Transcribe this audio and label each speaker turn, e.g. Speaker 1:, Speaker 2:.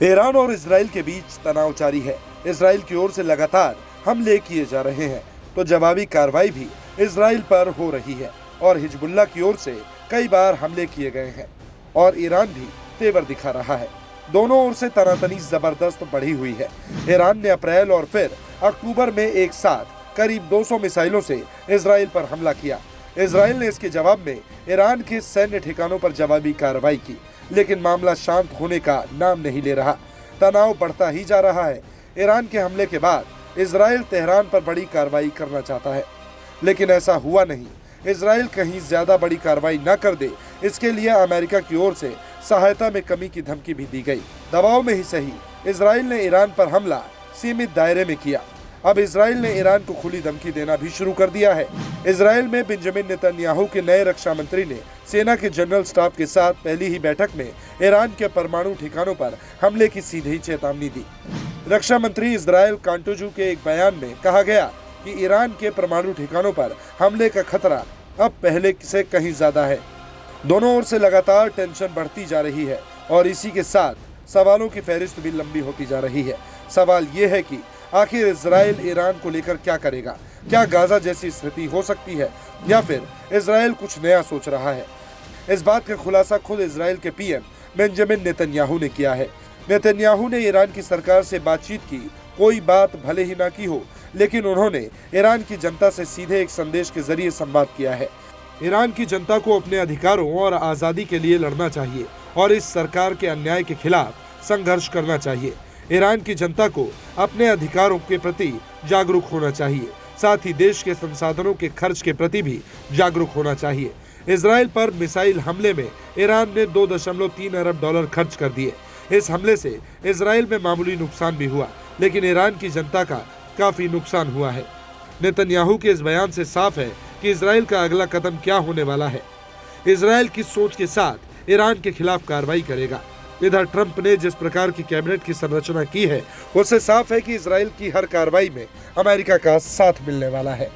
Speaker 1: Iran और Israel के बीच तनाव जारी है। इजराइल की ओर से लगातार हमले किए जा रहे हैं तो जवाबी कार्रवाई भी इजराइल पर हो रही है और हिजबुल्लाह की ओर से कई बार हमले किए गए हैं और ईरान भी तेवर दिखा रहा है। दोनों ओर से तनातनी जबरदस्त बढ़ी हुई है। ईरान ने अप्रैल और फिर अक्टूबर में एक साथ करीब 200 मिसाइलों से इजराइल पर हमला किया। इजराइल ने इसके जवाब में ईरान के सैन्य ठिकानों पर जवाबी कार्रवाई की, लेकिन मामला शांत होने का नाम नहीं ले रहा। तनाव बढ़ता ही जा रहा है। ईरान के हमले के बाद इजराइल तेहरान पर बड़ी कार्रवाई करना चाहता है, लेकिन ऐसा हुआ नहीं। इजराइल कहीं ज्यादा बड़ी कार्रवाई न कर दे, इसके लिए अमेरिका की ओर से सहायता में कमी की धमकी भी दी गई। दबाव में ही सही, इजराइल ने ईरान पर हमला सीमित दायरे में किया। अब इजराइल ने ईरान को खुली धमकी देना भी शुरू कर दिया है। इजराइल में बेंजामिन नेतन्याहू के नए रक्षा मंत्री ने सेना के जनरल स्टाफ के साथ पहली ही बैठक में ईरान के परमाणु ठिकानों पर हमले की सीधी चेतावनी दी। रक्षा मंत्री इजराइल कांटोजू के एक बयान में कहा गया कि ईरान के परमाणु ठिकानों पर हमले का खतरा अब पहले से कहीं ज्यादा है। दोनों ओर से लगातार टेंशन बढ़ती जा रही है और इसी के साथ सवालों की फहरिस्त भी लंबी होती जा रही है। सवाल ये है कि आखिर इजराइल ईरान को लेकर क्या करेगा? क्या गाजा जैसी स्थिति हो सकती है या फिर इजराइल कुछ नया सोच रहा है? इस बात का खुलासा खुद इजराइल के पीएम बेंजामिन नेतन्याहू ने किया है। नेतन्याहू ने ईरान की सरकार से बातचीत की, कोई बात भले ही ना की हो, लेकिन उन्होंने ईरान की जनता से सीधे एक संदेश के जरिए संवाद किया है। ईरान की जनता को अपने अधिकारों और आज़ादी के लिए लड़ना चाहिए और इस सरकार के अन्याय के खिलाफ संघर्ष करना चाहिए। ईरान की जनता को अपने अधिकारों के प्रति जागरूक होना चाहिए, साथ ही देश के संसाधनों के खर्च के प्रति भी जागरूक होना चाहिए। इजराइल पर मिसाइल हमले में ईरान ने 2.3 अरब डॉलर खर्च कर दिए। इस हमले से इजराइल में मामूली नुकसान भी हुआ, लेकिन ईरान की जनता का काफी नुकसान हुआ है। नेतन्याहू के इस बयान से साफ है कि इजराइल का अगला कदम क्या होने वाला है। इजराइल की सोच के साथ ईरान के खिलाफ कार्रवाई करेगा। इधर ट्रंप ने जिस प्रकार की कैबिनेट की संरचना की है, उससे साफ है कि इजराइल की हर कार्रवाई में अमेरिका का साथ मिलने वाला है।